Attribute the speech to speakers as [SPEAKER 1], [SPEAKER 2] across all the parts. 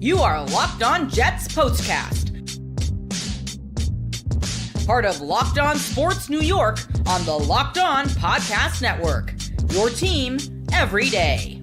[SPEAKER 1] You are Locked On Jets POSTCAST. Part of Locked On Sports New York on the Locked On Podcast Network. Your team every day.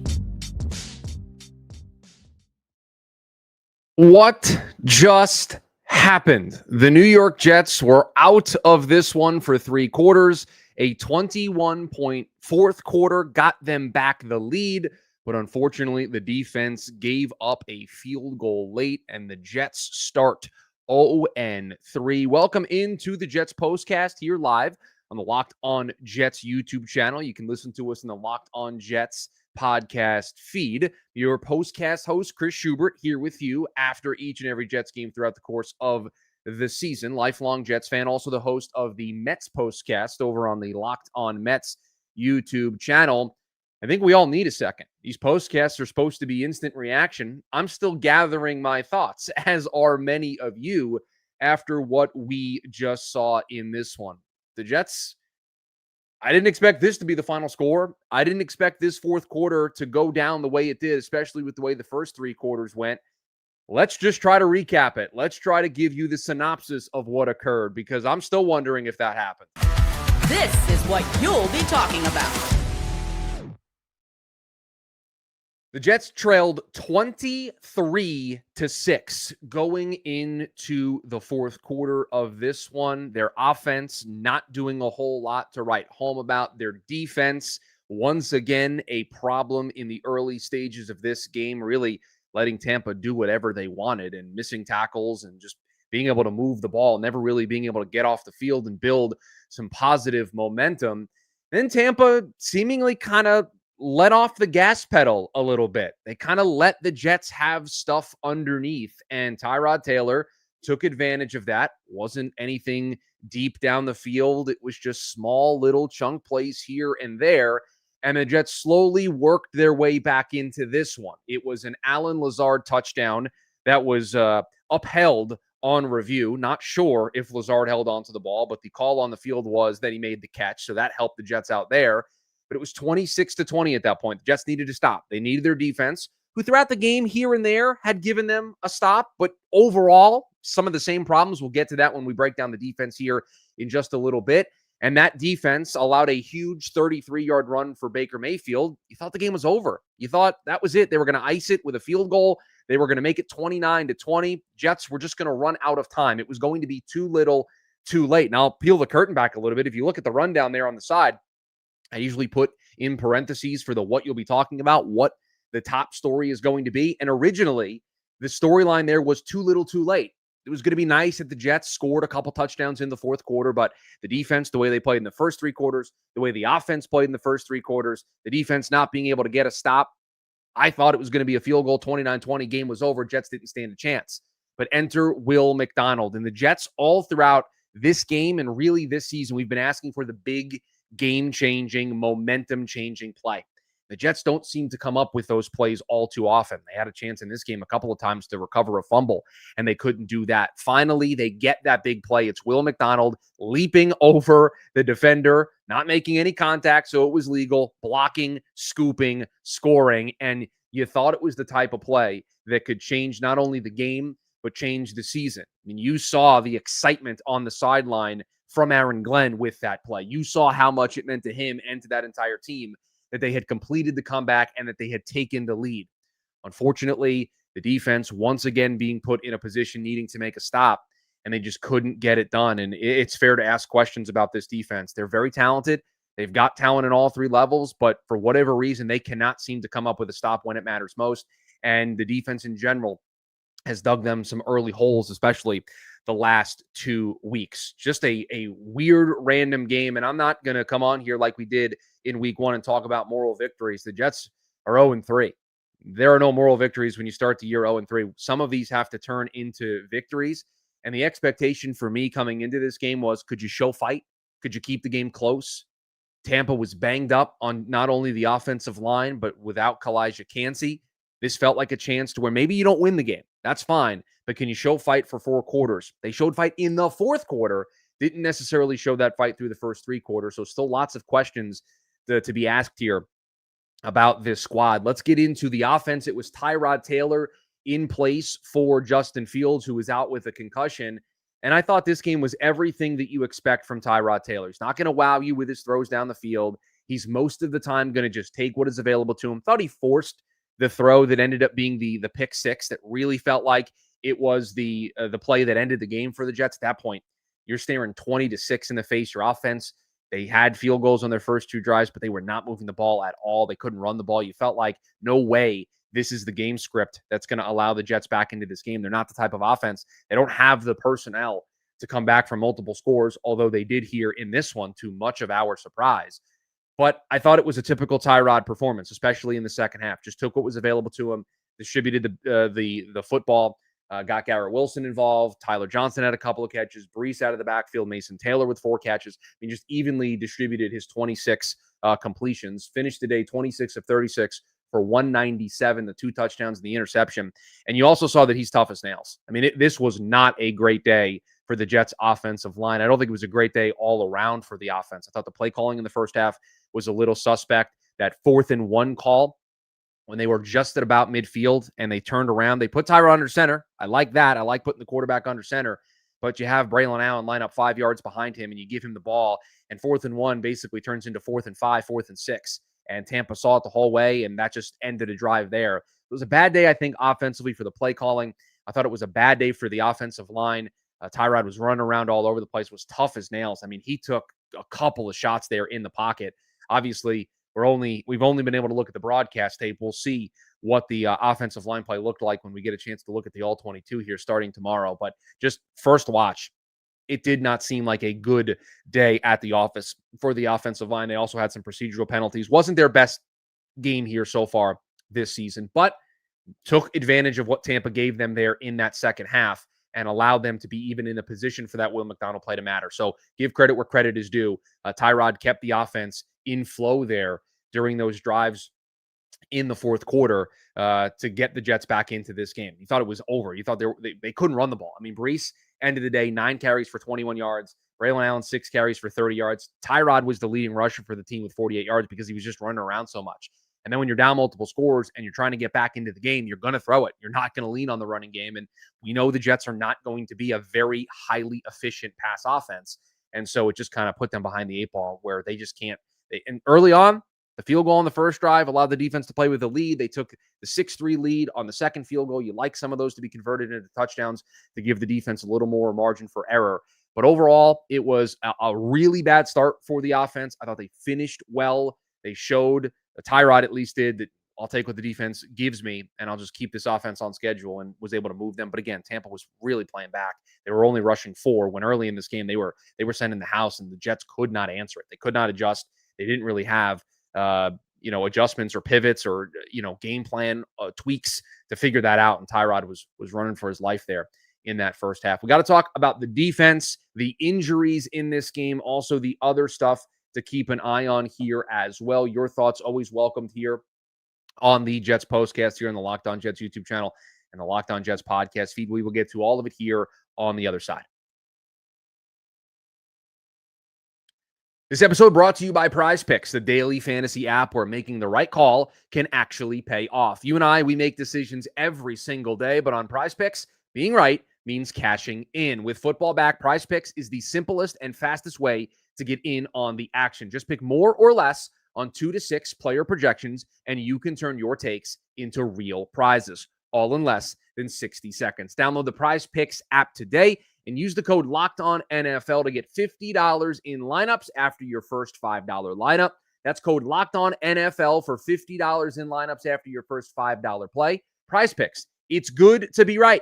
[SPEAKER 2] What just happened? The New York Jets were out of this one for three quarters. A 21-point fourth quarter got them back the lead, but unfortunately, the defense gave up a field goal late, and the Jets start 0-3. Welcome into the Jets POSTCAST here live on the Locked On Jets YouTube channel. You can listen to us in the Locked On Jets podcast feed. Your POSTCAST host, Chris Schubert, here with you after each and every Jets game throughout the course of the season. Lifelong Jets fan, also the host of the Mets POSTCAST over on the Locked On Mets YouTube channel. I think we all need a second. These postcasts are supposed to be instant reaction. I'm still gathering my thoughts, as are many of you, after what we just saw in this one. The Jets, I didn't expect this to be the final score. I didn't expect this fourth quarter to go down the way it did, especially with the way the first three quarters went. Let's just try to recap it. Let's try to give you the synopsis of what occurred, because I'm still wondering if that happened.
[SPEAKER 1] This is what you'll be talking about.
[SPEAKER 2] The Jets trailed 23-6 going into the fourth quarter of this one. Their offense not doing a whole lot to write home about. Their defense, once again, a problem in the early stages of this game, really letting Tampa do whatever they wanted and missing tackles and just being able to move the ball, never really being able to get off the field and build some positive momentum. Then Tampa seemingly kind of let off the gas pedal a little bit. They kind of let the Jets have stuff underneath, and Tyrod Taylor took advantage of that. Wasn't anything deep down the field. It was just small little chunk plays here and there, and the Jets slowly worked their way back into this one. It was an Allen Lazard touchdown that was upheld on review. Not sure if Lazard held onto the ball, but the call on the field was that he made the catch, so that helped the Jets out there. But it was 26-20 at that point. The Jets needed to stop. They needed their defense, who throughout the game here and there had given them a stop. But overall, some of the same problems. We'll get to that when we break down the defense here in just a little bit. And that defense allowed a huge 33-yard run for Baker Mayfield. You thought the game was over. You thought that was it. They were going to ice it with a field goal. They were going to make it 29-20. Jets were just going to run out of time. It was going to be too little, too late. Now, I'll peel the curtain back a little bit. If you look at the rundown there on the side, I usually put in parentheses for the what you'll be talking about, what the top story is going to be. And originally, the storyline there was too little, too late. It was going to be nice if the Jets scored a couple touchdowns in the fourth quarter, but the defense, the way they played in the first three quarters, the way the offense played in the first three quarters, the defense not being able to get a stop, I thought it was going to be a field goal, 29-20, game was over. Jets didn't stand a chance. But enter Will McDonald. And the Jets all throughout this game and really this season, we've been asking for the big game-changing, momentum-changing play. The Jets don't seem to come up with those plays all too often. They had a chance in this game a couple of times to recover a fumble, and they couldn't do that. Finally, they get that big play. It's Will McDonald leaping over the defender, not making any contact, so it was legal, blocking, scooping, scoring, and you thought it was the type of play that could change not only the game, but change the season. I mean, you saw the excitement on the sideline from Aaron Glenn with that play. You saw how much it meant to him and to that entire team that they had completed the comeback and that they had taken the lead. Unfortunately, the defense once again being put in a position needing to make a stop, and they just couldn't get it done. And it's fair to ask questions about this defense. They're very talented. They've got talent in all three levels, but for whatever reason, they cannot seem to come up with a stop when it matters most. And the defense in general has dug them some early holes, especially the last 2 weeks. Just a weird, random game. And I'm not going to come on here like we did in week one and talk about moral victories. The Jets are 0-3. There are no moral victories when you start the year 0-3. Some of these have to turn into victories. And the expectation for me coming into this game was, could you show fight? Could you keep the game close? Tampa was banged up on not only the offensive line, but without Kalijah Cansey. This felt like a chance to where maybe you don't win the game. That's fine. But can you show fight for 4 quarters? They showed fight in the fourth quarter. Didn't necessarily show that fight through the first 3 quarters. So still lots of questions to be asked here about this squad. Let's get into the offense. It was Tyrod Taylor in place for Justin Fields, who was out with a concussion. And I thought this game was everything that you expect from Tyrod Taylor. He's not going to wow you with his throws down the field. He's most of the time going to just take what is available to him. Thought he forced the throw that ended up being the pick six that really felt like it was the play that ended the game for the Jets. At that point, you're staring 20-6 in the face. Your offense, they had field goals on their first two drives, but they were not moving the ball at all. They couldn't run the ball. You felt like no way this is the game script that's going to allow the Jets back into this game. They're not the type of offense. They don't have the personnel to come back from multiple scores, although they did here in this one, to much of our surprise. But I thought it was a typical Tyrod performance, especially in the second half. Just took what was available to him, distributed the football, got Garrett Wilson involved. Tyler Johnson had a couple of catches. Brees out of the backfield. Mason Taylor with 4 catches. I mean, just evenly distributed his 26 completions. Finished the day 26 of 36 for 197, the 2 touchdowns and the interception. And you also saw that he's tough as nails. I mean, this was not a great day for the Jets offensive line. I don't think it was a great day all around for the offense. I thought the play calling in the first half was a little suspect. That 4th and 1 call when they were just at about midfield and they turned around, they put Tyrod under center. I like that. I like putting the quarterback under center, but you have Braylon Allen line up 5 yards behind him and you give him the ball, and 4th and 1 basically turns into 4th and 5, 4th and 6. And Tampa saw it the whole way, and that just ended a drive there. It was a bad day, I think, offensively for the play calling. I thought it was a bad day for the offensive line. Tyrod was running around all over the place, was tough as nails. I mean, he took a couple of shots there in the pocket. Obviously, we've only been able to look at the broadcast tape. We'll see what the offensive line play looked like when we get a chance to look at the All-22 here starting tomorrow. But just first watch, it did not seem like a good day at the office for the offensive line. They also had some procedural penalties. Wasn't their best game here so far this season, but took advantage of what Tampa gave them there in that second half and allowed them to be even in a position for that Will McDonald play to matter. So give credit where credit is due. Tyrod kept the offense in flow there during those drives in the fourth quarter to get the Jets back into this game. You thought it was over. You thought they couldn't run the ball. I mean, Brees, end of the day, 9 carries for 21 yards. Braylon Allen, 6 carries for 30 yards. Tyrod was the leading rusher for the team with 48 yards because he was just running around so much. And then when you're down multiple scores and you're trying to get back into the game, you're going to throw it. You're not going to lean on the running game. And we know the Jets are not going to be a very highly efficient pass offense. And so it just kind of put them behind the 8 ball where they just can't. And early on, the field goal on the first drive allowed the defense to play with the lead. They took the 6-3 lead on the second field goal. You like some of those to be converted into touchdowns to give the defense a little more margin for error. But overall, it was a really bad start for the offense. I thought they finished well. They showed, Tyrod at least did, that I'll take what the defense gives me, and I'll just keep this offense on schedule, and was able to move them. But again, Tampa was really playing back. They were only rushing 4 when early in this game they were sending the house, and the Jets could not answer it. They could not adjust. They didn't really have adjustments or pivots or game plan tweaks to figure that out. And Tyrod was running for his life there in that first half. We got to talk about the defense, the injuries in this game, also the other stuff to keep an eye on here as well. Your thoughts always welcomed here on the Jets Postcast here on the Locked On Jets YouTube channel and the Locked On Jets podcast feed. We will get to all of it here on the other side. This episode brought to you by Prize Picks, the daily fantasy app where making the right call can actually pay off. You and I, we make decisions every single day, but on Prize Picks, being right means cashing in. With football back, Prize Picks is the simplest and fastest way to get in on the action. Just pick more or less on 2 to 6 player projections, and you can turn your takes into real prizes, all in less than 60 seconds. Download the Prize Picks app today and use the code LOCKEDONNFL to get $50 in lineups after your first $5 lineup. That's code LOCKEDONNFL for $50 in lineups after your first $5 play. Prize Picks. It's good to be right.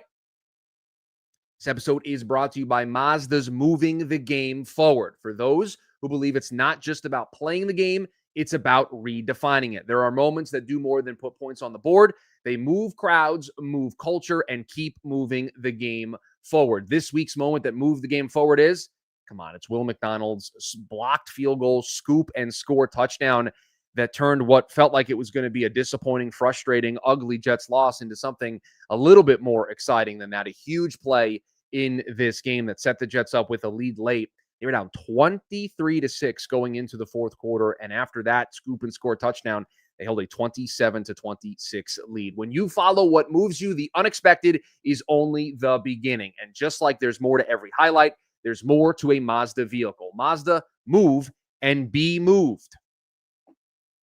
[SPEAKER 2] This episode is brought to you by Mazda's Moving the Game Forward. For those who believe it's not just about playing the game, it's about redefining it. There are moments that do more than put points on the board. They move crowds, move culture, and keep moving the game forward. This week's moment that moved the game forward is, it's Will McDonald's blocked field goal, scoop and score touchdown that turned what felt like it was going to be a disappointing, frustrating, ugly Jets loss into something a little bit more exciting than that. A huge play in this game that set the Jets up with a lead late. They were down 23-6 going into the fourth quarter, and after that scoop and score touchdown, They held a 27-26 lead. When you follow what moves you, the unexpected is only the beginning. And just like there's more to every highlight, there's more to a Mazda vehicle. Mazda, move and be moved.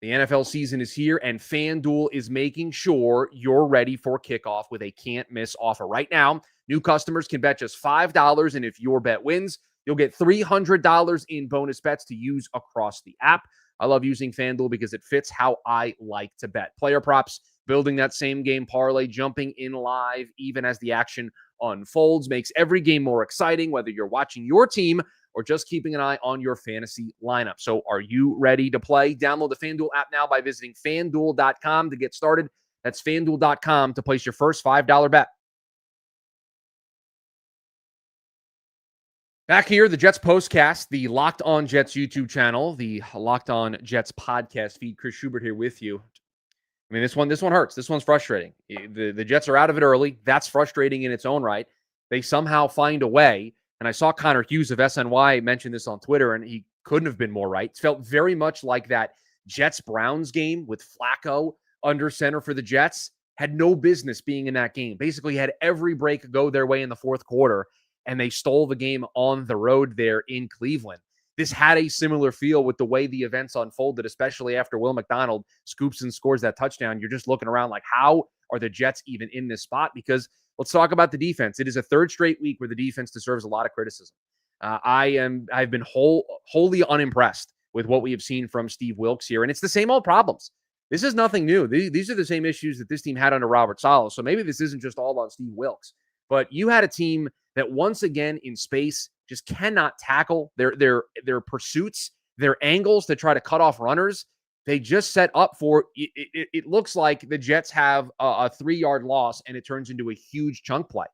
[SPEAKER 2] The NFL season is here, and FanDuel is making sure you're ready for kickoff with a can't-miss offer. Right now, new customers can bet just $5, and if your bet wins, you'll get $300 in bonus bets to use across the app. I love using FanDuel because it fits how I like to bet. Player props, building that same game parlay, jumping in live even as the action unfolds, makes every game more exciting, whether you're watching your team or just keeping an eye on your fantasy lineup. So are you ready to play? Download the FanDuel app now by visiting FanDuel.com to get started. That's FanDuel.com to place your first $5 bet. Back here, the Jets postcast, the Locked On Jets YouTube channel, the Locked On Jets podcast feed. Chris Schubert here with you. I mean, this one hurts. This one's frustrating. The Jets are out of it early. That's frustrating in its own right. They somehow find a way. And I saw Connor Hughes of SNY mention this on Twitter, and he couldn't have been more right. It felt very much like that Jets-Browns game with Flacco under center for the Jets. Had no business being in that game. Basically had every break go their way in the fourth quarter, and they stole the game on the road there in Cleveland. This had a similar feel with the way the events unfolded, especially after Will McDonald scoops and scores that touchdown. You're just looking around like, how are the Jets even in this spot? Because let's talk about the defense. It is a third straight week where the defense deserves a lot of criticism. I've been wholly unimpressed with what we have seen from Steve Wilks here, and it's the same old problems. This is nothing new. These are the same issues that this team had under Robert Saleh. So maybe this isn't just all on Steve Wilks, but you had a team that once again in space just cannot tackle their pursuits, their angles to try to cut off runners. They just set up for it. It looks like the Jets have a 3-yard loss and it turns into a huge chunk play.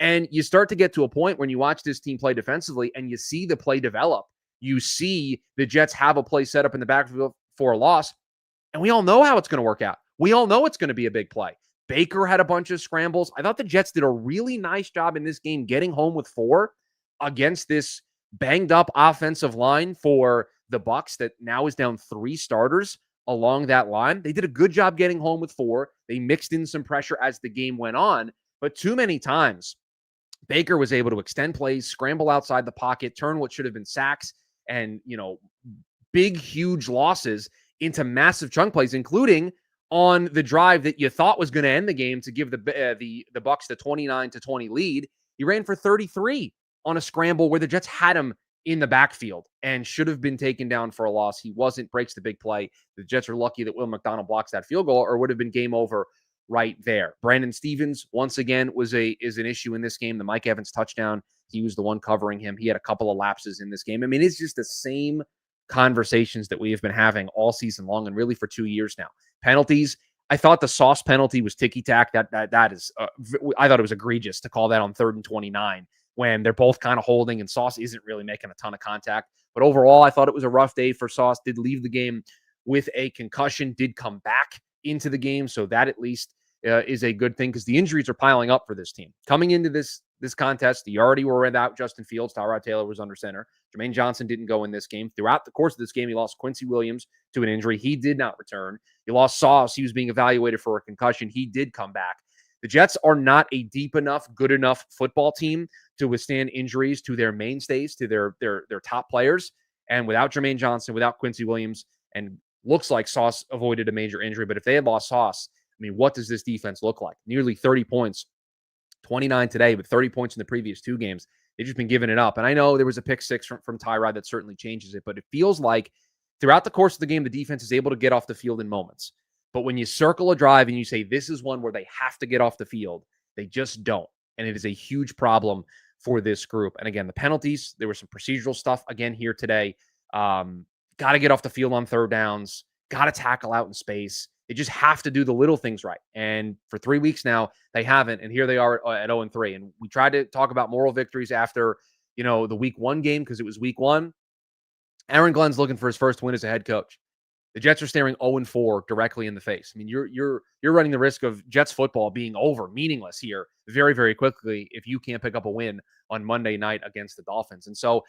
[SPEAKER 2] And you start to get to a point when you watch this team play defensively and you see the play develop. You see the Jets have a play set up in the backfield for a loss. And we all know how it's going to work out. We all know it's going to be a big play. Baker had a bunch of scrambles. I thought the Jets did a really nice job in this game getting home with 4 against this banged up offensive line for the Bucs that now is down 3 starters along that line. They did a good job getting home with 4. They mixed in some pressure as the game went on, but too many times Baker was able to extend plays, scramble outside the pocket, turn what should have been sacks and, big, huge losses into massive chunk plays, including on the drive that you thought was going to end the game to give the Bucs the 29-20 lead. He ran for 33 on a scramble where the Jets had him in the backfield and should have been taken down for a loss. He wasn't, breaks the big play. The Jets are lucky that Will McDonald blocks that field goal or would have been game over right there. Brandon Stevens, once again, is an issue in this game. The Mike Evans touchdown, he was the one covering him. He had a couple of lapses in this game. I mean, it's just the same conversations that we have been having all season long and really for 2 years now. Penalties, I thought the Sauce penalty was ticky-tack. That is, I thought it was egregious to call that on 3rd and 29 when they're both kind of holding and Sauce isn't really making a ton of contact. But overall, I thought it was a rough day for Sauce. Did leave the game with a concussion, did come back into the game. So that at least is a good thing because the injuries are piling up for this team. Coming into this contest, you already were without Justin Fields. Tyrod Taylor was under center. Jermaine Johnson didn't go in this game. Throughout the course of this game, he lost Quincy Williams to an injury. He did not return. You lost Sauce. He was being evaluated for a concussion. He did come back. The Jets are not a deep enough, good enough football team to withstand injuries to their mainstays, to their top players. And without Jermaine Johnson, without Quincy Williams, and looks like Sauce avoided a major injury. But if they had lost Sauce, I mean, what does this defense look like? Nearly 30 points, 29 today, but 30 points in the previous 2 games. They've just been giving it up. And I know there was a pick 6 from Tyrod that certainly changes it, but it feels like throughout the course of the game, the defense is able to get off the field in moments. But when you circle a drive and you say, this is one where they have to get off the field, they just don't. And it is a huge problem for this group. And again, the penalties, there was some procedural stuff again here today. Got to get off the field on 3rd downs, got to tackle out in space. They just have to do the little things right. And for 3 weeks now, they haven't. And here they are at 0-3. And we tried to talk about moral victories after, the week 1 game because it was week 1. Aaron Glenn's looking for his first win as a head coach. The Jets are staring 0-4 directly in the face. I mean, you're running the risk of Jets football being over, meaningless here very, very quickly if you can't pick up a win on Monday night against the Dolphins. And so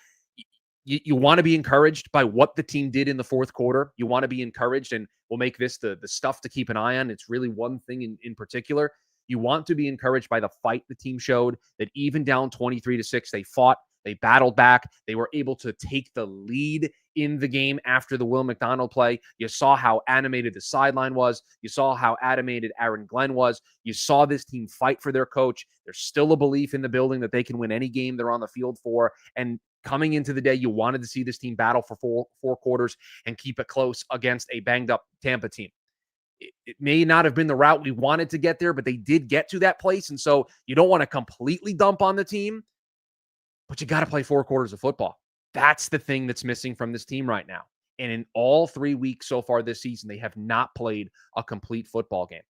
[SPEAKER 2] you want to be encouraged by what the team did in the fourth quarter. You want to be encouraged, and we'll make this the stuff to keep an eye on. It's really one thing in particular. You want to be encouraged by the fight the team showed, that even down 23-6, they fought, they battled back. They were able to take the lead in the game after the Will McDonald play. You saw how animated the sideline was. You saw how animated Aaron Glenn was. You saw this team fight for their coach. There's still a belief in the building that they can win any game they're on the field for. And coming into the day, you wanted to see this team battle for four quarters and keep it close against a banged-up Tampa team. It may not have been the route we wanted to get there, but they did get to that place. And so you don't want to completely dump on the team, but you got to play 4 quarters of football. That's the thing that's missing from this team right now. And in all 3 weeks so far this season, they have not played a complete football game.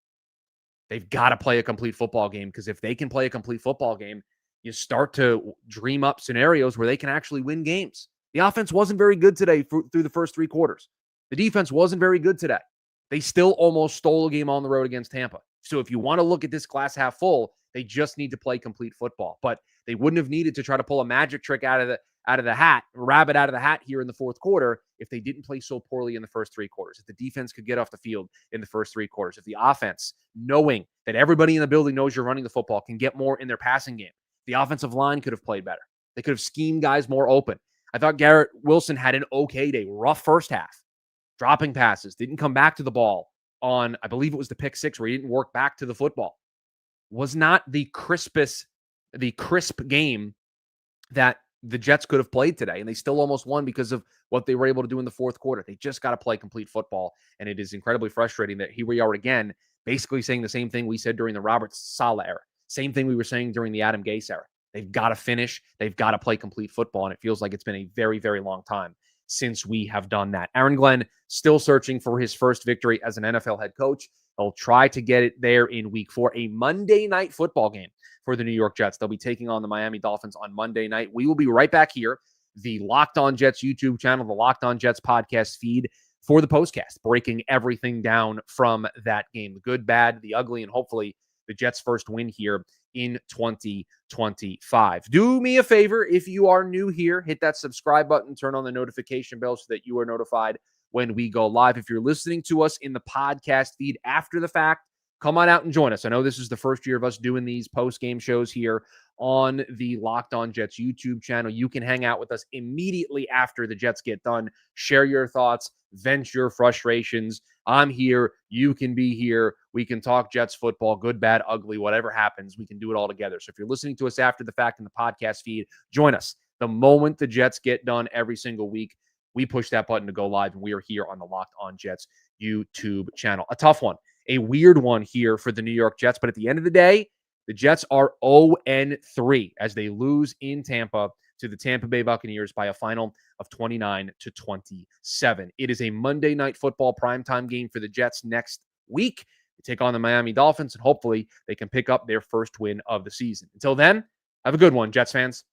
[SPEAKER 2] They've got to play a complete football game, because if they can play a complete football game, you start to dream up scenarios where they can actually win games. The offense wasn't very good today through the first 3 quarters. The defense wasn't very good today. They still almost stole a game on the road against Tampa. So if you want to look at this glass half full, they just need to play complete football. But they wouldn't have needed to try to pull a magic trick out of the hat, rabbit out of the hat here in the fourth quarter, if they didn't play so poorly in the first 3 quarters. If the defense could get off the field in the first 3 quarters. If the offense, knowing that everybody in the building knows you're running the football, can get more in their passing game. The offensive line could have played better. They could have schemed guys more open. I thought Garrett Wilson had an okay day. Rough first half. Dropping passes. Didn't come back to the ball on, I believe it was the pick 6, where he didn't work back to the football. Was not the crisp game that the Jets could have played today. And they still almost won because of what they were able to do in the fourth quarter. They just got to play complete football. And it is incredibly frustrating that here we are again, basically saying the same thing we said during the Robert Saleh era. Same thing we were saying during the Adam Gase era. They've got to finish. They've got to play complete football. And it feels like it's been a very, very long time since we have done that. Aaron Glenn still searching for his first victory as an NFL head coach. He'll try to get it there in week 4, a Monday night football game for the New York Jets. They'll be taking on the Miami Dolphins on Monday night. We will be right back here, the Locked On Jets YouTube channel, the Locked On Jets podcast feed, for the postcast, breaking everything down from that game, the good, bad, the ugly, and hopefully the Jets' first win here in 2025. Do me a favor, if you are new here, hit that subscribe button, turn on the notification bell so that you are notified when we go live. If you're listening to us in the podcast feed after the fact, come on out and join us. I know this is the first year of us doing these post-game shows here on the Locked On Jets YouTube channel. You can hang out with us immediately after the Jets get done. Share your thoughts, vent your frustrations. I'm here. You can be here. We can talk Jets football, good, bad, ugly, whatever happens. We can do it all together. So if you're listening to us after the fact in the podcast feed, join us. The moment the Jets get done every single week, we push that button to go live, and we are here on the Locked On Jets YouTube channel. A tough one, a weird one here for the New York Jets, but at the end of the day, the Jets are 0-3 as they lose in Tampa to the Tampa Bay Buccaneers by a final of 29-27. It is a Monday Night Football primetime game for the Jets next week. They take on the Miami Dolphins, and hopefully they can pick up their first win of the season. Until then, have a good one, Jets fans.